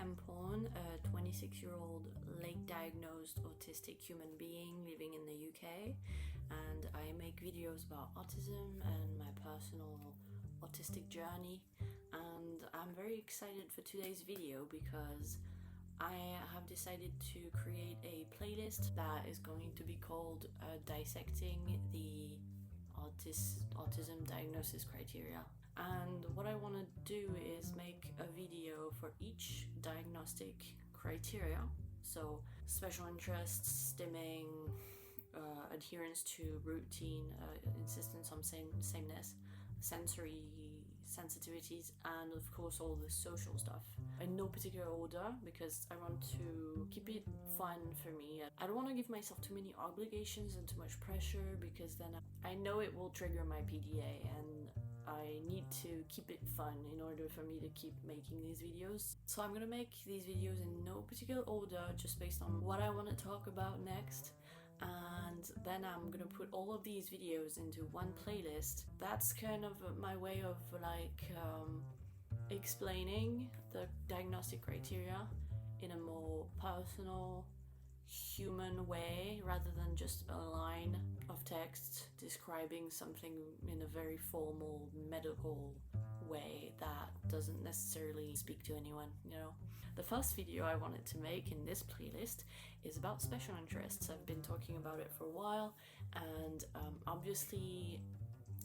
I'm Pawn, a 26-year-old late diagnosed autistic human being living in the UK, and I make videos about autism and my personal autistic journey. And I'm very excited for today's video because I have decided to create a playlist that is going to be called Dissecting the Autism Diagnosis Criteria. And what I want to do is make a video for each diagnostic criteria. So special interests, stimming, adherence to routine, insistence on sameness, sensory sensitivities, and of course all the social stuff. In no particular order, because I want to keep it fun for me. I don't want to give myself too many obligations and too much pressure, because then I know it will trigger my PDA, and I need to keep it fun in order for me to keep making these videos. So I'm gonna make these videos in no particular order, just based on what I want to talk about next. And then I'm gonna put all of these videos into one playlist. That's kind of my way of explaining the diagnostic criteria in a more personal, human way, rather than just a line of text describing something in a very formal medical way that doesn't necessarily speak to anyone, you know. The first video I wanted to make in this playlist is about special interests. I've been talking about it for a while, and obviously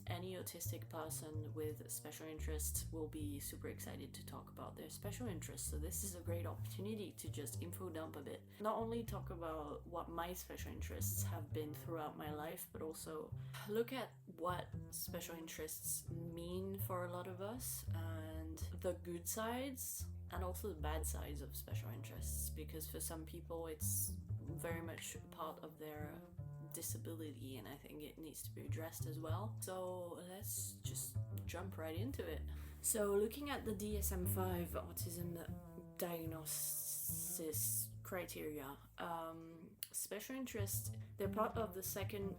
any autistic person with special interests will be super excited to talk about their special interests. So this is a great opportunity to just info dump a bit. Not only talk about what my special interests have been throughout my life, but also look at what special interests mean for a lot of us, and the good sides and also the bad sides of special interests, because for some people it's very much part of their disability, and I think it needs to be addressed as well. So let's just jump right into it. So looking at the DSM-5 autism diagnosis criteria, special interests, they're part of the second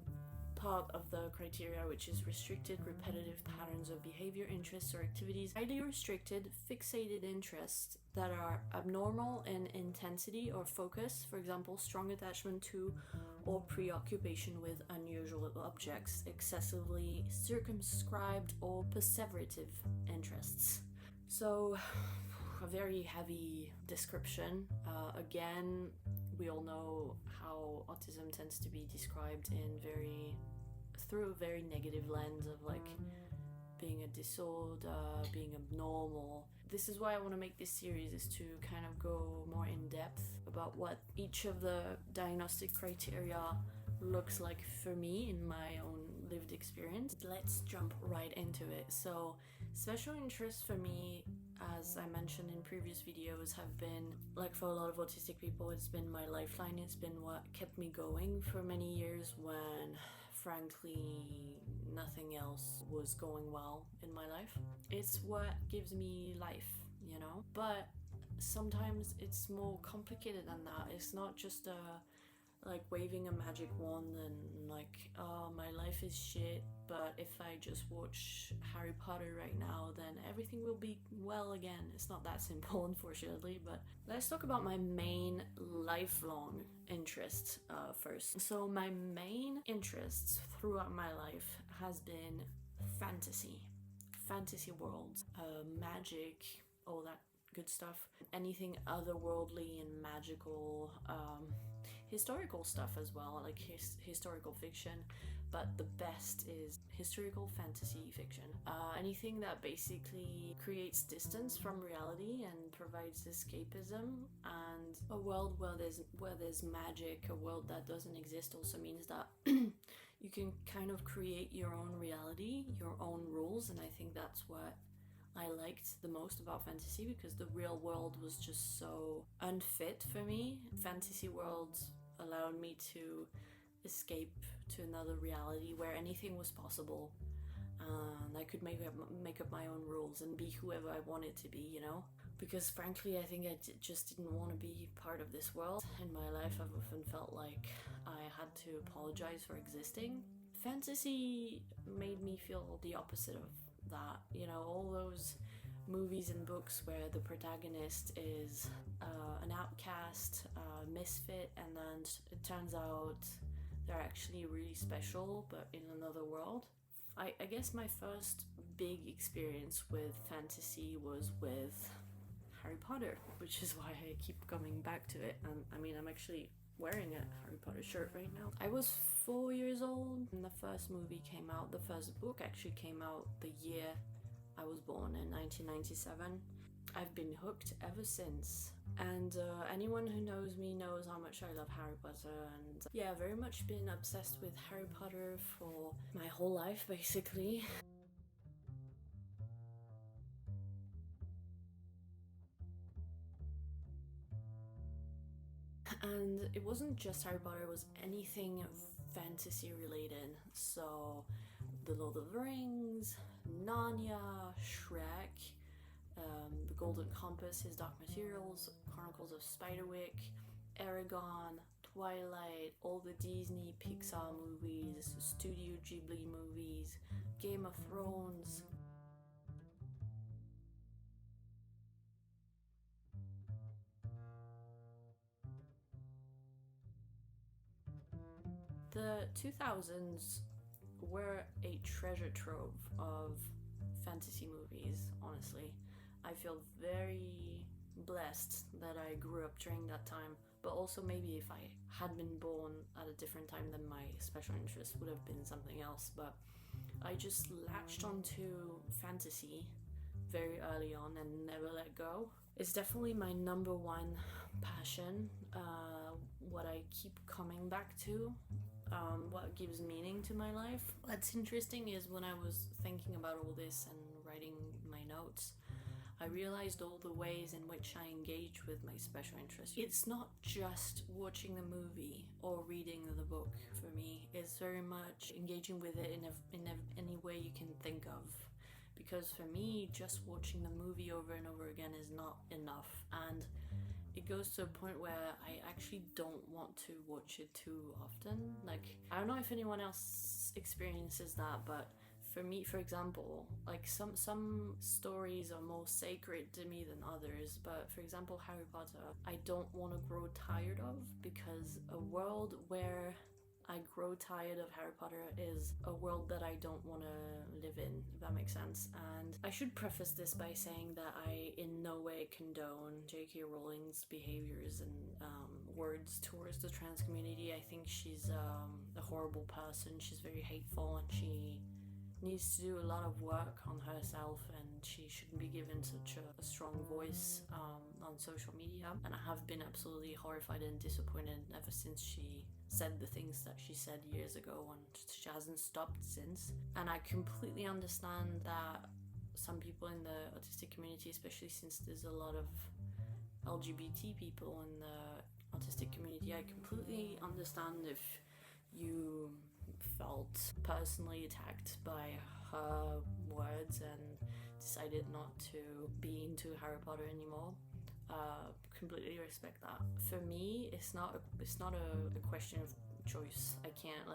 part of the criteria, which is restricted repetitive patterns of behavior, interests, or activities. Highly restricted fixated interests that are abnormal in intensity or focus, for example strong attachment to or preoccupation with unusual objects, excessively circumscribed or perseverative interests. So a very heavy description. Again, we all know how autism tends to be described through a very negative lens of like being a disorder, being abnormal. This is why I want to make this series, is to kind of go more in depth about what each of the diagnostic criteria looks like for me in my own lived experience. Let's jump right into it. So special interests for me, as I mentioned in previous videos, have been, like for a lot of autistic people, it's been my lifeline. It's been what kept me going for many years when frankly nothing else was going well in my life. It's what gives me life, you know. But sometimes it's more complicated than that. It's not just like waving a magic wand and like, oh, my life is shit, but if I just watch Harry Potter right now, then everything will be well again. It's not that simple, unfortunately. But let's talk about my main lifelong interests first. So my main interests throughout my life has been fantasy worlds, magic, all that good stuff, anything otherworldly and magical, historical stuff as well, like historical fiction, but the best is historical fantasy fiction. Anything that basically creates distance from reality and provides escapism, and a world where there's magic. A world that doesn't exist also means that you can kind of create your own reality, your own rules, and I think that's what I liked the most about fantasy, because the real world was just so unfit for me. Fantasy worlds allowed me to escape to another reality where anything was possible, and I could make up my own rules and be whoever I wanted to be, you know? Because frankly, I think I just didn't want to be part of this world. In my life, I've often felt like I had to apologize for existing. Fantasy made me feel the opposite of that, you know, all those movies and books where the protagonist is an outcast, misfit, and then it turns out they're actually really special but in another world. I guess my first big experience with fantasy was with Harry Potter, which is why I keep coming back to it. I mean, I'm actually wearing a Harry Potter shirt right now. I was 4 years old when the first movie came out. The first book actually came out the year I was born, in 1997. I've been hooked ever since. And anyone who knows me knows how much I love Harry Potter, and yeah, very much been obsessed with Harry Potter for my whole life, basically. And it wasn't just Harry Potter, it was anything fantasy related. So, The Lord of the Rings, Narnia, Shrek, The Golden Compass, His Dark Materials, Chronicles of Spiderwick, Eragon, Twilight, all the Disney Pixar movies, Studio Ghibli movies, Game of Thrones. The 2000s were a treasure trove of fantasy movies, honestly. I feel very blessed that I grew up during that time, but also maybe if I had been born at a different time, then my special interest would have been something else. But I just latched onto fantasy very early on and never let go. It's definitely my number one passion, what I keep coming back to, what gives meaning to my life. What's interesting is when I was thinking about all this and writing my notes, I realized all the ways in which I engage with my special interests. It's not just watching the movie or reading the book for me. It's very much engaging with it in any way you can think of. Because for me, just watching the movie over and over again is not enough. And it goes to a point where I actually don't want to watch it too often. Like, I don't know if anyone else experiences that, but for me, for example, like some stories are more sacred to me than others, but for example, Harry Potter, I don't want to grow tired of, because a world where I grow tired of Harry Potter is a world that I don't want to live in, if that makes sense. And I should preface this by saying that I in no way condone J.K. Rowling's behaviors and words towards the trans community. I think she's a horrible person. She's very hateful, and she needs to do a lot of work on herself, and she shouldn't be given such a strong voice on social media. And I have been absolutely horrified and disappointed ever since she said the things that she said years ago, and she hasn't stopped since. And I completely understand that some people in the autistic community, especially since there's a lot of LGBT people in the autistic community, I completely understand if you felt personally attacked by her words and decided not to be into Harry Potter anymore. Completely respect that. For me, it's not a question of choice. I can't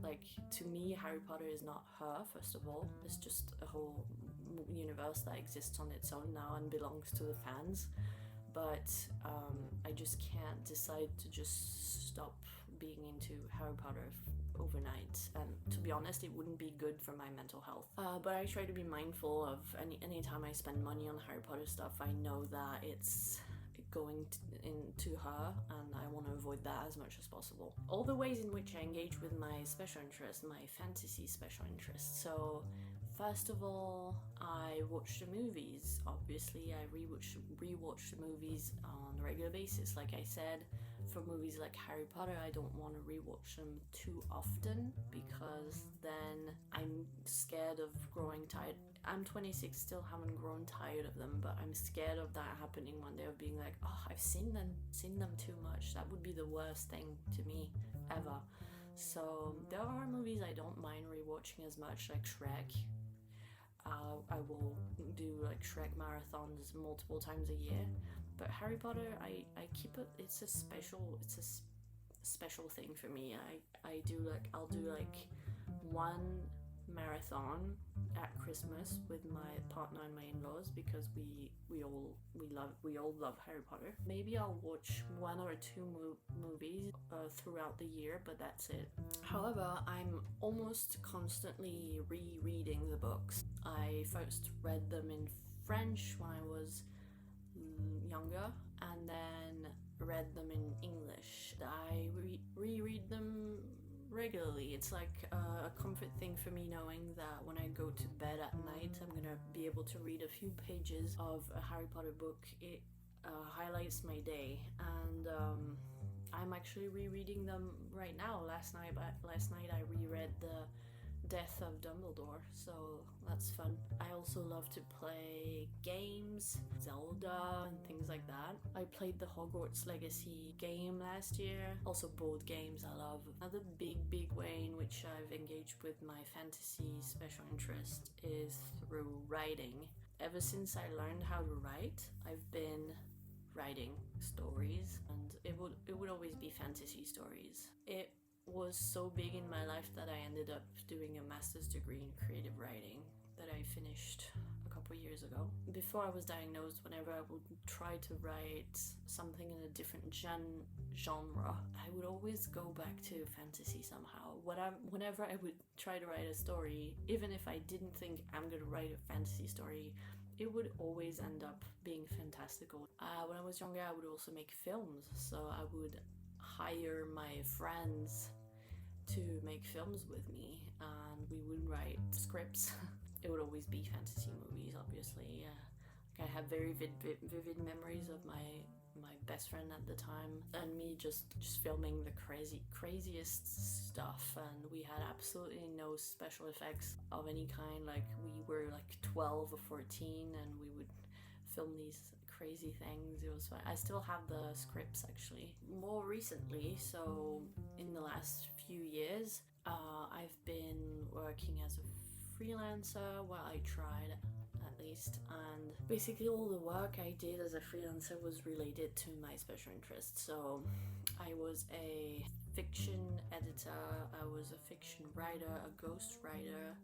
like to me, Harry Potter is not her, first of all. It's just a whole universe that exists on its own now and belongs to the fans. But I just can't decide to just stop being into Harry Potter overnight, and to be honest, it wouldn't be good for my mental health. But I try to be mindful of any time I spend money on Harry Potter stuff, I know that it's going into her, and I want to avoid that as much as possible. All the ways in which I engage with my special interest, my fantasy special interest. So first of all, I watch the movies. Obviously, I rewatch the movies on a regular basis. Like I said, for movies like Harry Potter, I don't want to rewatch them too often, because then I'm scared of growing tired. I'm 26, still haven't grown tired of them, but I'm scared of that happening one day, of being like, oh, I've seen them too much. That would be the worst thing to me ever. So there are movies I don't mind rewatching as much, like Shrek. I will do like Shrek marathons multiple times a year. But Harry Potter, I keep it. It's a special thing for me. I'll do like one marathon at Christmas with my partner and my in-laws because we all love Harry Potter. Maybe I'll watch one or two movies throughout the year, but that's it. However, I'm almost constantly rereading the books. I first read them in French when I was younger, and then read them in English. I reread them regularly. It's like a comfort thing for me, knowing that when I go to bed at night, I'm gonna be able to read a few pages of a Harry Potter book. It highlights my day, and I'm actually rereading them right now. Last night I reread the Death of Dumbledore, so that's fun. I also love to play games, Zelda and things like that. I played the Hogwarts Legacy game last year. Also board games I love. Another big way in which I've engaged with my fantasy special interest is through writing. Ever since I learned how to write, I've been writing stories, and it would always be fantasy stories. It was so big in my life that I ended up doing a master's degree in creative writing that I finished a couple years ago. Before I was diagnosed, whenever I would try to write something in a different genre, I would always go back to fantasy somehow. Whenever I would try to write a story, even if I didn't think I'm gonna write a fantasy story, it would always end up being fantastical. When I was younger, I would also make films, so I would hire my friends to make films with me, and we would write scripts. It would always be fantasy movies, obviously. I have very vivid memories of my best friend at the time and me just filming the craziest stuff, and we had absolutely no special effects of any kind. Like, we were like 12 or 14 and we would film these crazy things. It was fun. I still have the scripts actually. More recently, so in the last few years, I've been working as a freelancer. Well, I tried at least, and basically all the work I did as a freelancer was related to my special interests. So I was a fiction editor, I was a fiction writer, a ghost writer,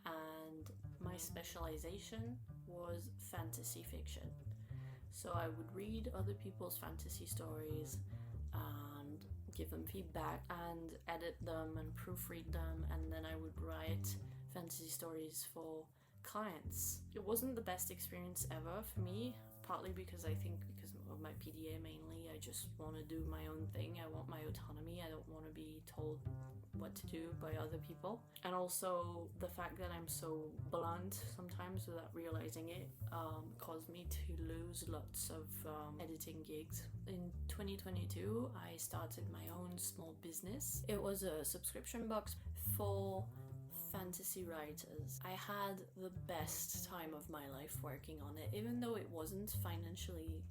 and my specialization was fantasy fiction. So I would read other people's fantasy stories and give them feedback and edit them and proofread them, and then I would write fantasy stories for clients. It wasn't the best experience ever for me, partly because I think because of my PDA mainly, I just want to do my own thing. I want my autonomy. I don't want to be told what to do by other people. And also the fact that I'm so blunt sometimes without realizing it caused me to lose lots of editing gigs. In 2022, I started my own small business. It was a subscription box for fantasy writers. I had the best time of my life working on it, even though it wasn't financially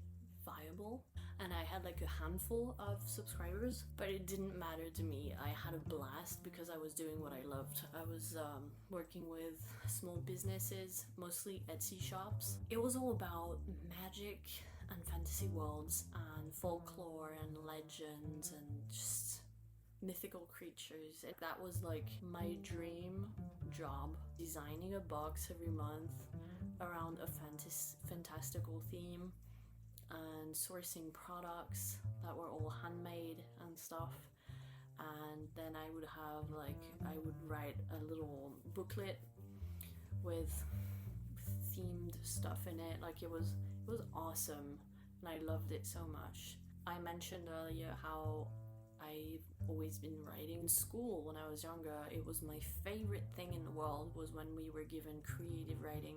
viable and I had like a handful of subscribers, but it didn't matter to me. I had a blast because I was doing what I loved. I was working with small businesses, mostly Etsy shops. It was all about magic and fantasy worlds and folklore and legends and just mythical creatures. That was like my dream job, designing a box every month around a fantastical theme and sourcing products that were all handmade and stuff. And then I would write a little booklet with themed stuff in it. Like, it was awesome and I loved it so much. I mentioned earlier how I've always been writing. In school when I was younger, it was my favorite thing in the world was when we were given creative writing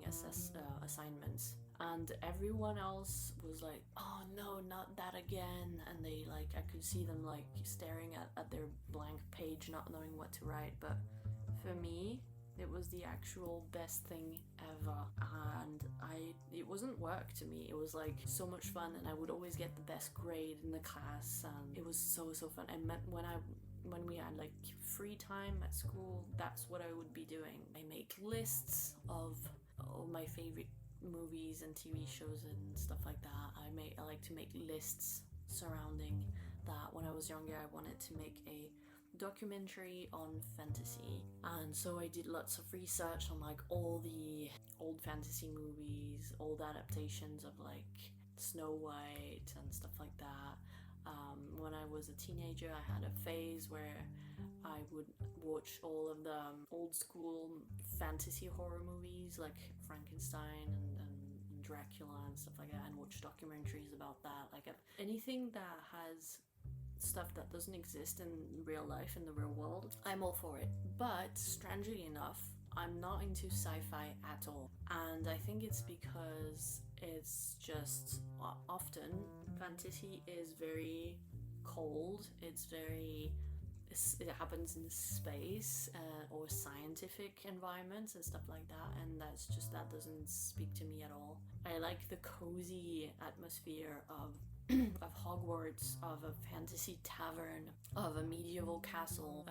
assignments, and everyone else was like, oh no, not that again, and they I could see them staring at their blank page, not knowing what to write. But for me, it was the actual best thing ever, and it wasn't work to me. It was so much fun, and I would always get the best grade in the class, and it was so fun. And when we had free time at school, that's what I would be doing. I make lists of all my favorite movies and TV shows and stuff like that. I like to make lists surrounding that. When I was younger, I wanted to make a documentary on fantasy, and so I did lots of research on like all the old fantasy movies, old adaptations of like Snow White and stuff like that. When I was a teenager, I had a phase where I would watch all of the old school fantasy horror movies like Frankenstein and Dracula and stuff like that, and watch documentaries about that. Like anything that has stuff that doesn't exist in real life, in the real world, I'm all for it. But strangely enough, I'm not into sci-fi at all. And I think it's because it's just often fantasy is very cold. It happens in space or scientific environments and stuff like that, and that doesn't speak to me at all. I like the cozy atmosphere of Hogwarts, of a fantasy tavern, of a medieval castle,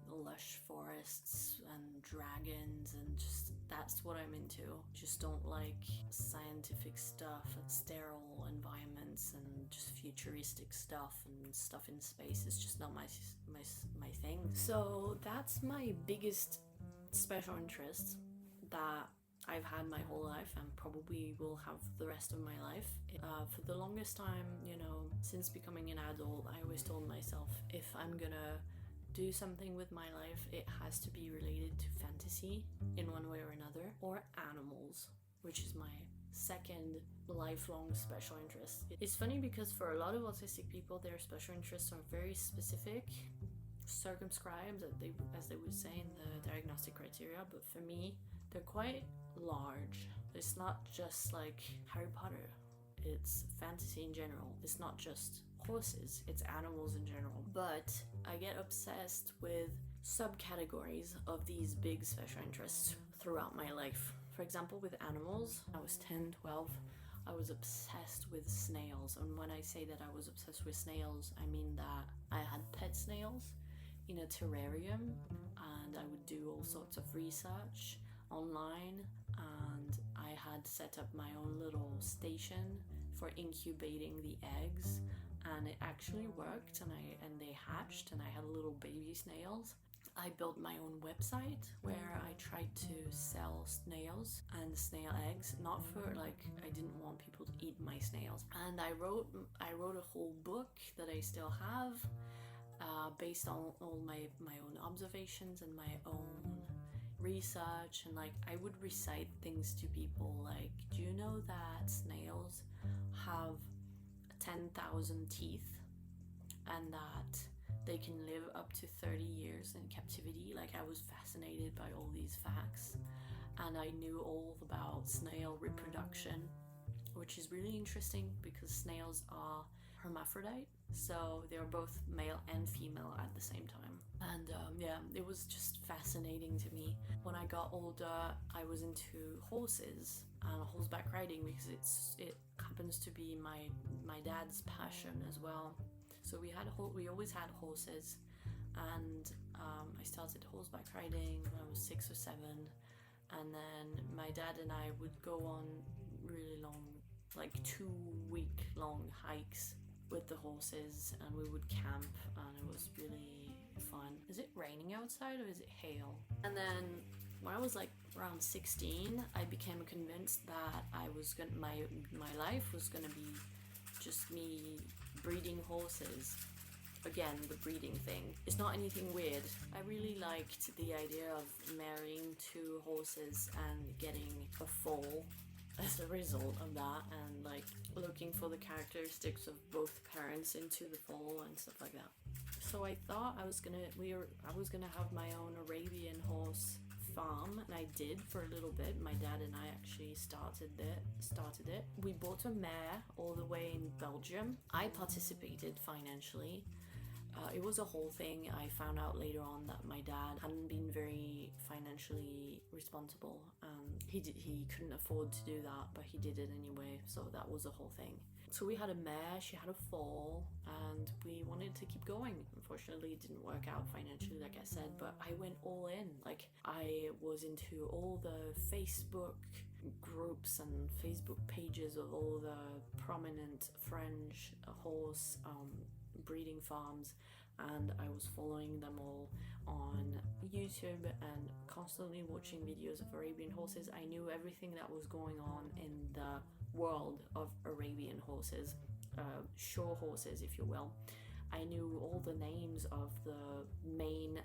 lush forests and dragons, and just that's what I'm into. Just don't like scientific stuff and sterile environments and just futuristic stuff and stuff in space. It's just not my thing. So that's my biggest special interest that I've had my whole life and probably will have the rest of my life. For the longest time, since becoming an adult, I always told myself, if I'm gonna do something with my life, it has to be related to fantasy in one way or another, or animals, which is my second lifelong special interest. It's funny because for a lot of autistic people, their special interests are very specific, circumscribed, as they would say in the diagnostic criteria, but for me, they're quite large. It's not just like Harry Potter, it's fantasy in general. It's not just horses, it's animals in general. But I get obsessed with subcategories of these big special interests throughout my life. For example, with animals, I was 10, 12, I was obsessed with snails. And when I say that I was obsessed with snails, I mean that I had pet snails in a terrarium, and I would do all sorts of research online, and I had set up my own little station for incubating the eggs, and it actually worked, and they hatched, and I had little baby snails. I built my own website where I tried to sell snails and snail eggs, not for I didn't want people to eat my snails. And I wrote a whole book that I still have, based on all my own observations and my own research, and I would recite things to people like, do you know that snails have 10,000 teeth and that they can live up to 30 years in captivity? I was fascinated by all these facts, and I knew all about snail reproduction, which is really interesting because snails are hermaphrodite, so they're both male and female at the same time. And it was just fascinating to me. When I got older, I was into horses and horseback riding because it happens to be my dad's passion as well. So we always had horses, and I started horseback riding when I was 6 or 7, and then my dad and I would go on really long, 2-week long hikes with the horses, and we would camp, and it was really fun. Is it raining outside or is it hail? And then when I was around 16, I became convinced that my life was gonna be just me breeding horses. Again, the breeding thing. It's not anything weird. I really liked the idea of marrying 2 horses and getting a foal as a result of that, and looking for the characteristics of both parents into the foal and stuff like that. So I thought I was gonna have my own Arabian horse farm, and I did for a little bit. My dad and I actually started it. We bought a mare all the way in Belgium. I participated financially. It was a whole thing. I found out later on that my dad hadn't been very financially responsible. He couldn't afford to do that, but he did it anyway, so that was a whole thing. So we had a mare, she had a foal, and we wanted to keep going. Unfortunately, it didn't work out financially, like I said, but I went all in. I was into all the Facebook groups and Facebook pages of all the prominent French horse breeding farms. and I was following them all on YouTube and constantly watching videos of Arabian horses. I knew everything that was going on in the world of Arabian horses, show horses, if you will. I knew all the names of the main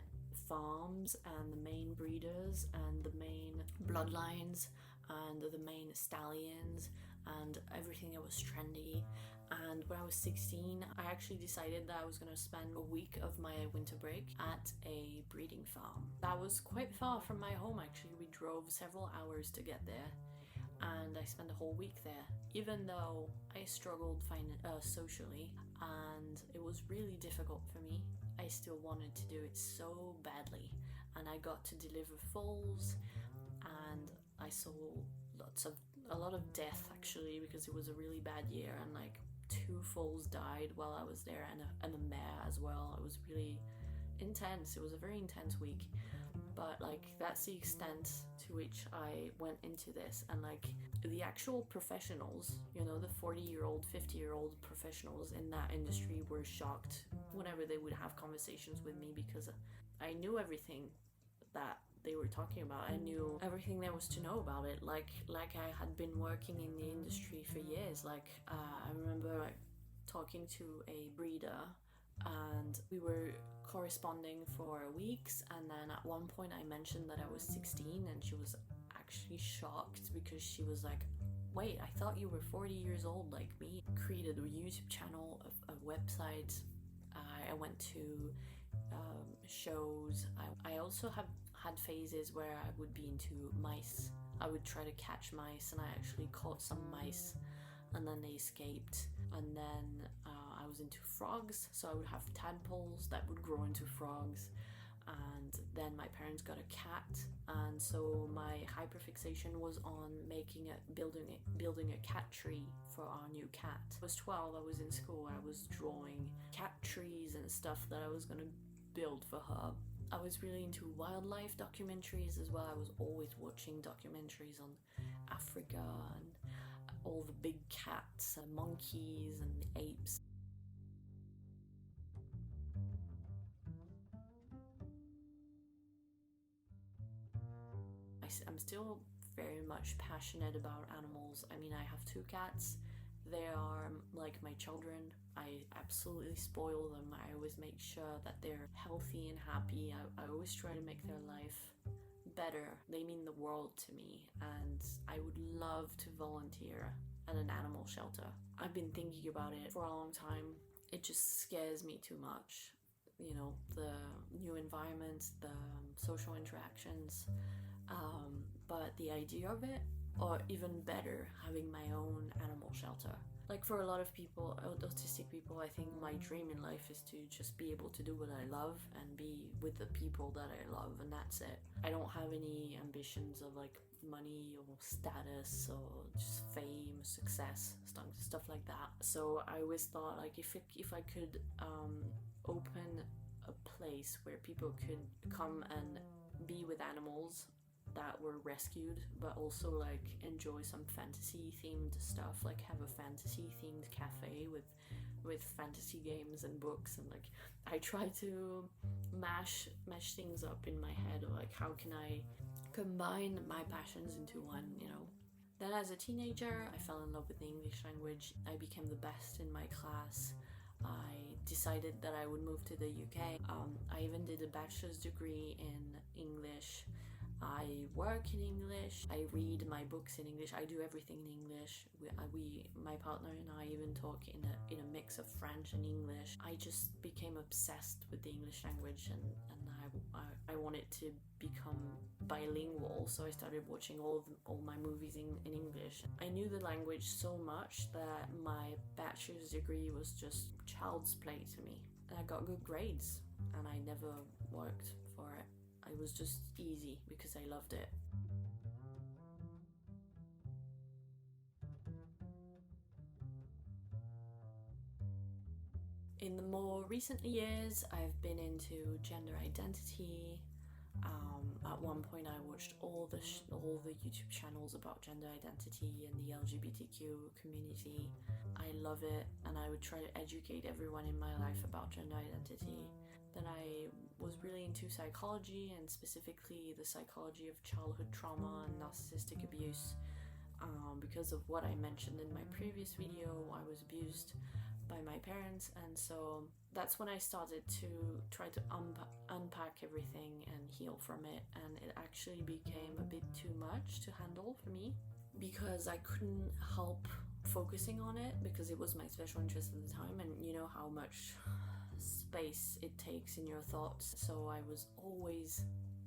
farms and the main breeders and the main bloodlines and the main stallions and everything that was trendy. And when I was 16, I actually decided that I was going to spend a week of my winter break at a breeding farm. That was quite far from my home, actually. We drove several hours to get there, and I spent a whole week there. Even though I struggled socially and it was really difficult for me, I still wanted to do it so badly. And I got to deliver foals, and I saw a lot of death, actually, because it was a really bad year, and like 2 foals died while I was there, and a mare as well. It was really intense. It was a very intense week, but like that's the extent to which I went into this. And like the actual professionals, you know, the 40-year-old, 50-year-old professionals in that industry were shocked whenever they would have conversations with me, because I knew everything that they were talking about. I knew everything there was to know about it, like I had been working in the industry for years. I remember talking to a breeder, and we were corresponding for weeks, and then at one point I mentioned that I was 16, and she was actually shocked, because she was like, wait, I thought you were 40 years old like me. Created a YouTube channel, a website. I went to shows. I also have had phases where I would be into mice. I would try to catch mice, and I actually caught some mice, and then they escaped. And then I was into frogs, so I would have tadpoles that would grow into frogs. And then my parents got a cat, and so my hyperfixation was on building a cat tree for our new cat. I was 12, I was in school, I was drawing cat trees and stuff that I was gonna build for her. I was really into wildlife documentaries as well. I was always watching documentaries on Africa and all the big cats and monkeys and apes. I'm still very much passionate about animals. I mean, I have 2 cats. They are like my children. I absolutely spoil them. I always make sure that they're healthy and happy. I always try to make their life better. They mean the world to me, and I would love to volunteer at an animal shelter. I've been thinking about it for a long time. It just scares me too much. You know, the new environment, the social interactions, but the idea of it, or even better, having my own animal shelter. Like for a lot of people, autistic people, I think my dream in life is to just be able to do what I love and be with the people that I love, and that's it. I don't have any ambitions of like money or status or just fame, success, stuff like that. So I always thought, like, if I could open a place where people could come and be with animals that were rescued, but also like enjoy some fantasy themed stuff, like have a fantasy themed cafe with fantasy games and books, and like I try to mash things up in my head, or like how can I combine my passions into one, you know. Then as a teenager, I fell in love with the English language. I became the best in my class. I decided that I would move to the UK. I even did a bachelor's degree in English. I work in English, I read my books in English, I do everything in English. My partner and I even talk in a mix of French and English. I just became obsessed with the English language, and I wanted to become bilingual, so I started watching all my movies in English. I knew the language so much that my bachelor's degree was just child's play to me. And I got good grades, and I never worked for it. It was just easy because I loved it. In the more recent years, I've been into gender identity. At one point, I watched all the YouTube channels about gender identity and the LGBTQ community. I love it. and I would try to educate everyone in my life about gender identity. Then I was really into psychology, and specifically the psychology of childhood trauma and narcissistic abuse. Because of what I mentioned in my previous video, I was abused by my parents, and so that's when I started to try to unpack everything and heal from it, and it actually became a bit too much to handle for me because I couldn't help focusing on it because it was my special interest at the time, and you know how much space it takes in your thoughts, so I was always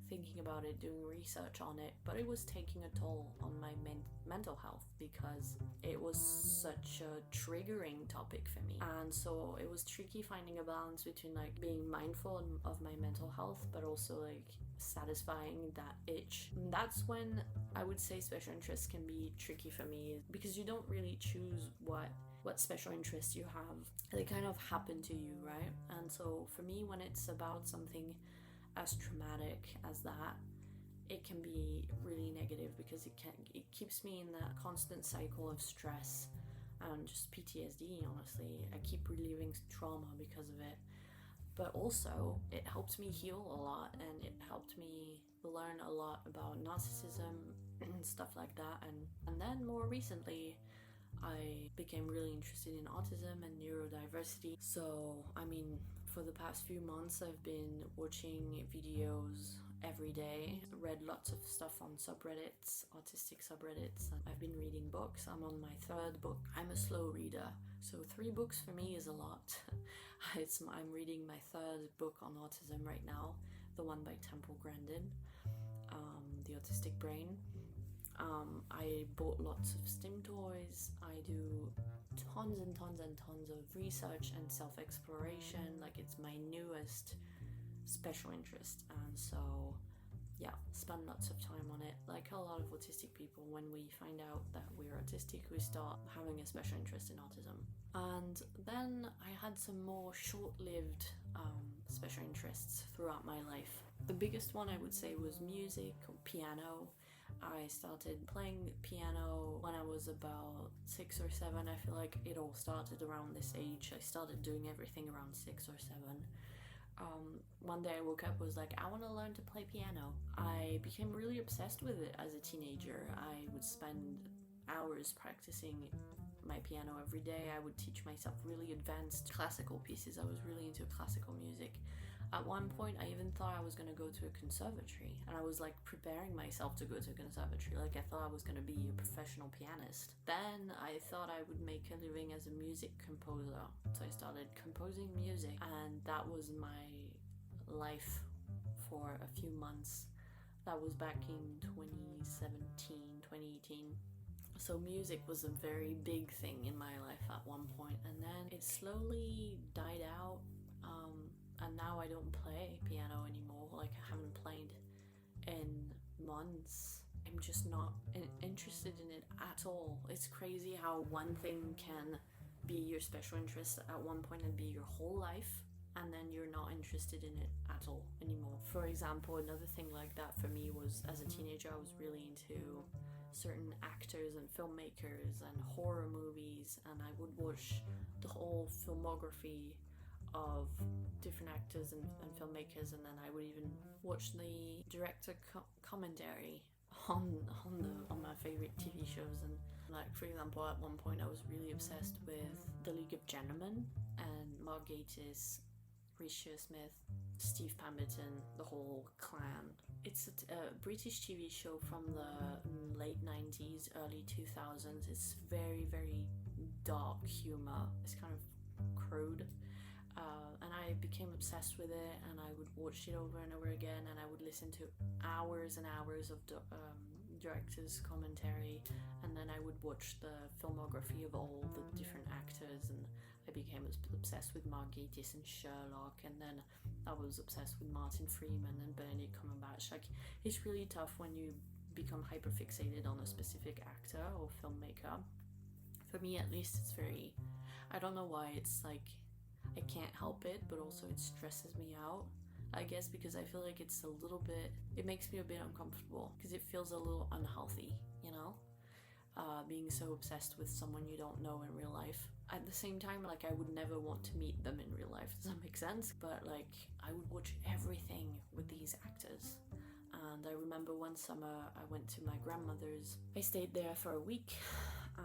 thinking about it, doing research on it, but it was taking a toll on my mental health because it was such a triggering topic for me. And so it was tricky finding a balance between like being mindful of my mental health but also like satisfying that itch. And that's when I would say special interests can be tricky for me, because you don't really choose what special interests you have. They kind of happen to you, right? And so for me, when it's about something as traumatic as that, it can be really negative because it keeps me in that constant cycle of stress and just PTSD. Honestly, I keep reliving trauma because of it, but also it helped me heal a lot, and it helped me learn a lot about narcissism and stuff like that. And then more recently I became really interested in autism and neurodiversity. So I mean, for the past few months I've been watching videos every day, read lots of stuff on subreddits, autistic subreddits, and I've been reading books. I'm on my 3rd book. I'm a slow reader, so 3 books for me is a lot. I'm reading my 3rd book on autism right now, the one by Temple Grandin, The Autistic Brain. I bought lots of STEM toys. I do tons and tons and tons of research and self-exploration. Like, it's my newest special interest, and so yeah, spend lots of time on it. Like a lot of autistic people, when we find out that we're autistic, we start having a special interest in autism. And then I had some more short-lived special interests throughout my life. The biggest one I would say was music or piano. I started playing piano when I was about 6 or 7. I feel like it all started around this age. I started doing everything around 6 or 7. One day I woke up, was like, I want to learn to play piano. I became really obsessed with it as a teenager. I would spend hours practicing my piano every day. I would teach myself really advanced classical pieces. I was really into classical music. At one point, I even thought I was going to go to a conservatory, and I was like preparing myself to go to a conservatory. Like, I thought I was going to be a professional pianist. Then I thought I would make a living as a music composer. So I started composing music, and that was my life for a few months. That was back in 2017, 2018. So music was a very big thing in my life at one point, and then it slowly died out. And now I don't play piano anymore. Like, I haven't played in months. I'm just not interested in it at all. It's crazy how one thing can be your special interest at one point and be your whole life, and then you're not interested in it at all anymore. For example, another thing like that for me was, as a teenager, I was really into certain actors and filmmakers and horror movies, and I would watch the whole filmography of different actors and filmmakers, and then I would even watch the director commentary on my favorite TV shows. And like, for example, at one point I was really obsessed with The League of Gentlemen and Mark Gatiss, Reece Shearsmith, Steve Pemberton, the whole clan. It's a British TV show from the late 90s, early 2000s. It's very, very dark humor. It's kind of crude. And I became obsessed with it, and I would watch it over and over again, and I would listen to hours and hours of director's commentary, and then I would watch the filmography of all the different actors, and I became obsessed with Mark Gatiss and Sherlock, and then I was obsessed with Martin Freeman and Benedict Cumberbatch. Like, it's really tough when you become hyperfixated on a specific actor or filmmaker. For me, at least, it's very, I don't know why, it's like, I can't help it, but also it stresses me out. I guess because I feel like it's a little bit, it makes me a bit uncomfortable because it feels a little unhealthy, you know? being so obsessed with someone you don't know in real life. At the same time, like, I would never want to meet them in real life. Does that make sense? But like, I would watch everything with these actors. And I remember one summer I went to my grandmother's. I stayed there for a week,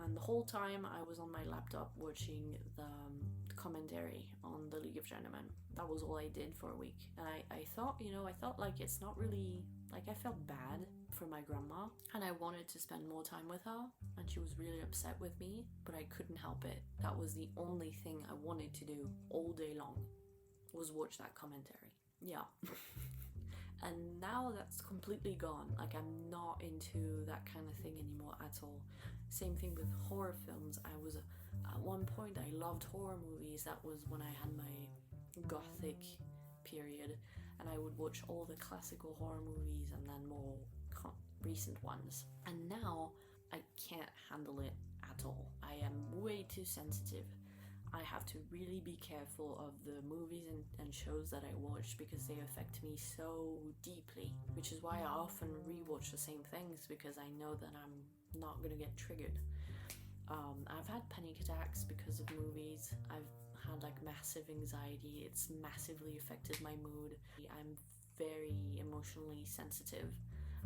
and the whole time I was on my laptop watching the commentary on the League of Gentlemen. That was all I did for a week. And I thought, I thought like, it's not really, like, I felt bad for my grandma, and I wanted to spend more time with her, and she was really upset with me, but I couldn't help it. That was the only thing I wanted to do all day long, was watch that commentary. Yeah. And now that's completely gone. Like, I'm not into that kind of thing anymore at all. Same thing with horror films. At one point I loved horror movies. That was when I had my gothic period, and I would watch all the classical horror movies and then more recent ones. And now I can't handle it at all. I am way too sensitive. I have to really be careful of the movies and shows that I watch, because they affect me so deeply, which is why I often rewatch the same things, because I know that I'm not gonna get triggered. I've had panic attacks because of movies. I've had like massive anxiety. It's massively affected my mood. I'm very emotionally sensitive,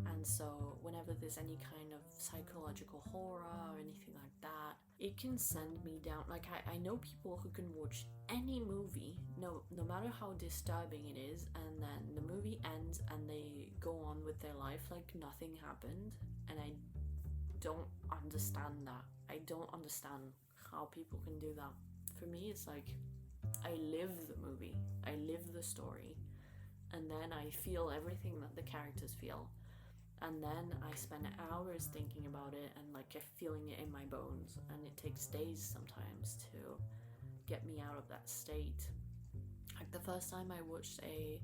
and so whenever there's any kind of psychological horror or anything like that, it can send me down. Like, I know people who can watch any movie, no matter how disturbing it is, and then the movie ends and they go on with their life like nothing happened. And I don't understand that. I don't understand how people can do that. For me, it's like, I live the movie, I live the story, and then I feel everything that the characters feel. And then I spend hours thinking about it and like feeling it in my bones, and it takes days sometimes to get me out of that state. Like, the first time I watched a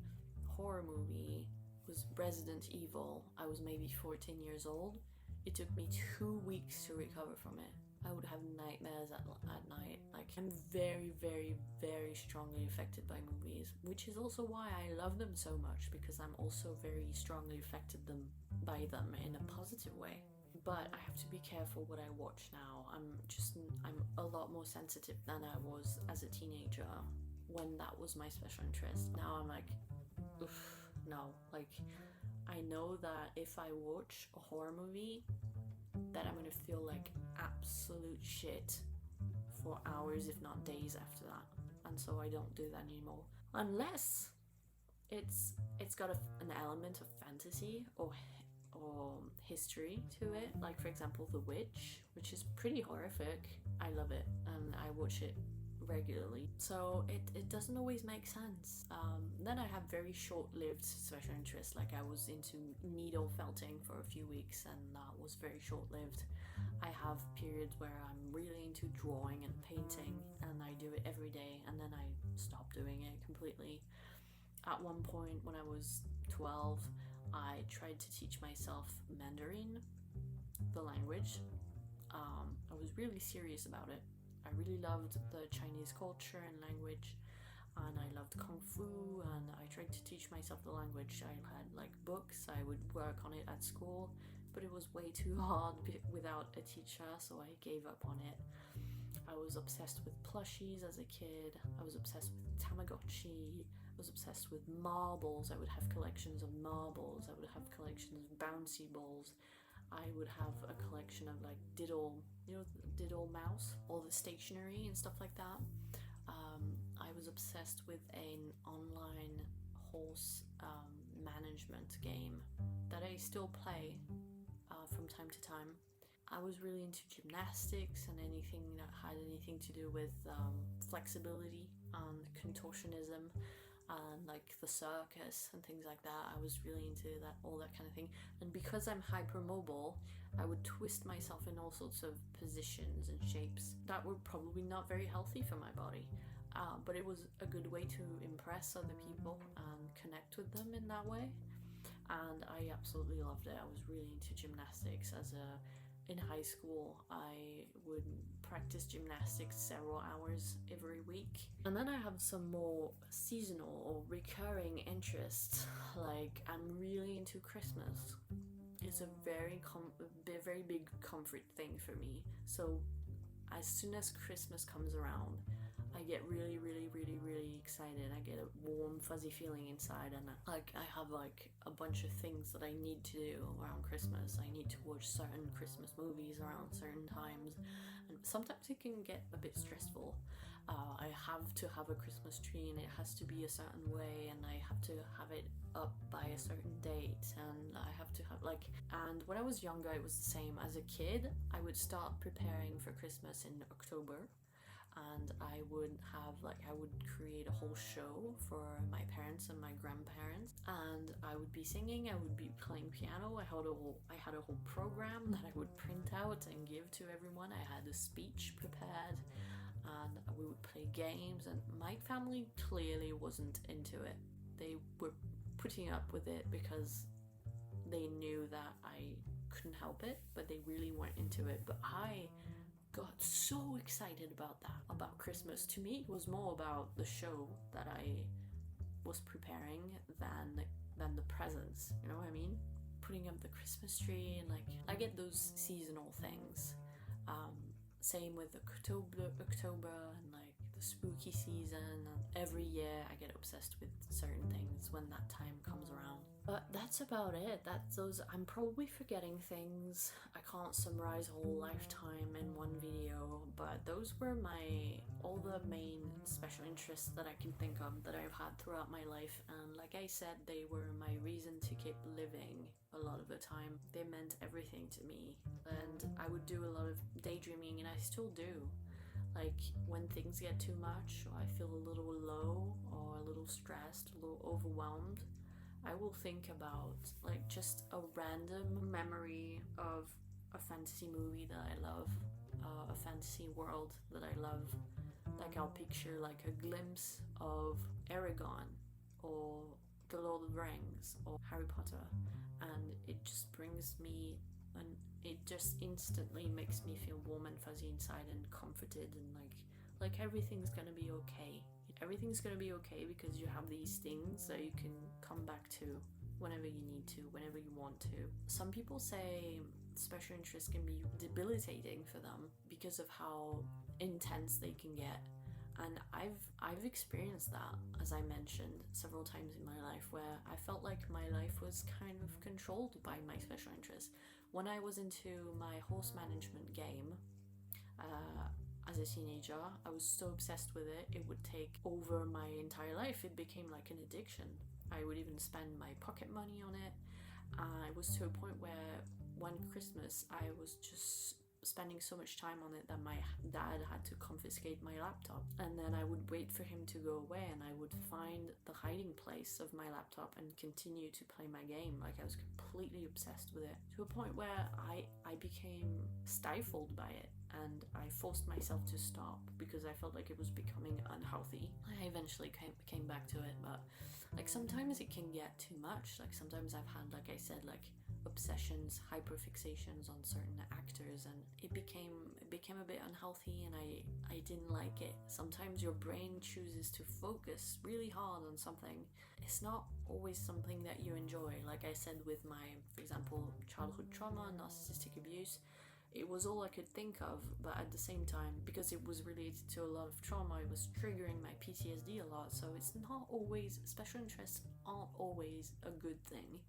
horror movie was Resident Evil. I was maybe 14 years old. It took me 2 weeks to recover from it. I would have nightmares at night. Like, I'm very, very, very strongly affected by movies, which is also why I love them so much, because I'm also very strongly affected by them in a positive way. But I have to be careful what I watch now. I'm a lot more sensitive than I was as a teenager, when that was my special interest. Now I'm like, oof, no. Like, I know that if I watch a horror movie, that I'm gonna feel like absolute shit for hours, if not days after that. And so I don't do that anymore. Unless it's got an element of fantasy or history to it. Like, for example, The Witch, which is pretty horrific. I love it, and I watch it regularly. So it doesn't always make sense. Then I have very short-lived special interests. Like, I was into needle felting for a few weeks, and that was very short-lived. I have periods where I'm really into drawing and painting, and I do it every day, and then I stop doing it completely. At one point when I was 12, I tried to teach myself Mandarin, the language. I was really serious about it. I really loved the Chinese culture and language, and I loved Kung Fu, and I tried to teach myself the language. I had like books, I would work on it at school, but it was way too hard without a teacher, so I gave up on it. I was obsessed with plushies as a kid. I was obsessed with Tamagotchi. I was obsessed with marbles. I would have collections of marbles. I would have collections of bouncy balls. I would have a collection of like Diddle mouse, all the stationery and stuff like that. I was obsessed with an online horse management game that I still play from time to time. I was really into gymnastics and anything that had anything to do with flexibility and contortionism, and like the circus and things like that. I was really into that, all that kind of thing. And because I'm hypermobile, I would twist myself in all sorts of positions and shapes that were probably not very healthy for my body. But it was a good way to impress other people and connect with them in that way. And I absolutely loved it. I was really into gymnastics. In high school, I would practice gymnastics several hours every week. And then I have some more seasonal or recurring interests. Like, I'm really into Christmas. is a very big comfort thing for me. So as soon as Christmas comes around, I get really, really, really, really excited. I get a warm, fuzzy feeling inside, and I have like a bunch of things that I need to do around Christmas. I need to watch certain Christmas movies around certain times, and sometimes it can get a bit stressful. I have to have a Christmas tree, and it has to be a certain way, and I have to have it up by a certain date, and I have to have and when I was younger, it was the same. As a kid, I would start preparing for Christmas in October, and I would create a whole show for my parents and my grandparents, and I would be singing, I would be playing piano. I had a whole program that I would print out and give to everyone. I had a speech prepared, and we would play games, and my family clearly wasn't into it. They were putting up with it because they knew that I couldn't help it, but they really weren't into it. But I got so excited about that, about Christmas. To me, it was more about the show that I was preparing than the presents. You know what I mean? Putting up the Christmas tree, and I get those seasonal things. Same with October and the spooky season. And every year I get obsessed with certain things when that time comes around. But that's about it. I'm probably forgetting things. I can't summarize a whole lifetime in one video, but those were all the main special interests that I can think of that I've had throughout my life. And like I said, they were my reason to keep living a lot of the time. They meant everything to me, and I would do a lot of daydreaming, and I still do. When things get too much, or I feel a little low, or a little stressed, a little overwhelmed, I will think about just a random memory of a fantasy movie that I love, a fantasy world that I love. I'll picture a glimpse of Aragon, or The Lord of the Rings, or Harry Potter, and it just brings me, and it just instantly makes me feel warm and fuzzy inside, and comforted, and everything's gonna be okay. Everything's gonna be okay because you have these things that you can come back to whenever you need to, whenever you want to. Some people say special interests can be debilitating for them because of how intense they can get. And I've experienced that, as I mentioned, several times in my life, where I felt like my life was kind of controlled by my special interests. When I was into my horse management game, as a teenager, I was so obsessed with it, it would take over my entire life. It became like an addiction. I would even spend my pocket money on it. It was to a point where one Christmas I was just spending so much time on it that my dad had to confiscate my laptop, and then I would wait for him to go away, and I would find the hiding place of my laptop and continue to play my game. I was completely obsessed with it, to a point where I became stifled by it, and I forced myself to stop because I felt like it was becoming unhealthy. I eventually came back to it, but sometimes it can get too much. Sometimes I've had, like I said, obsessions, hyperfixations on certain actors, and it became a bit unhealthy, and I didn't like it. Sometimes your brain chooses to focus really hard on something. It's not always something that you enjoy. Like I said, with my, for example, childhood trauma, narcissistic abuse, it was all I could think of, but at the same time, because it was related to a lot of trauma, it was triggering my PTSD a lot. So it's not always, special interests aren't always a good thing.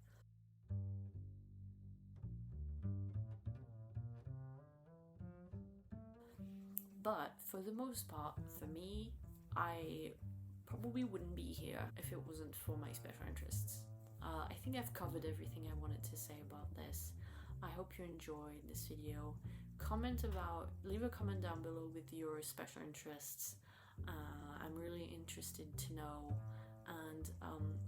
But for the most part, for me, I probably wouldn't be here if it wasn't for my special interests. I think I've covered everything I wanted to say about this. I hope you enjoyed this video. Leave a comment down below with your special interests. I'm really interested to know, and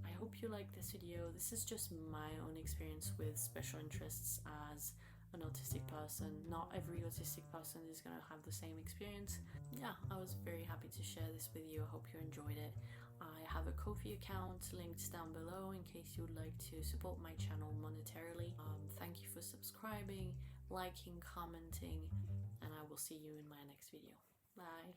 I hope you like this video. This is just my own experience with special interests as an autistic person. Not every autistic person is going to have the same experience. Yeah, I was very happy to share this with you. I hope you enjoyed it. I have a Ko-fi account linked down below in case you would like to support my channel monetarily. Thank you for subscribing, liking, commenting, and I will see you in my next video. Bye!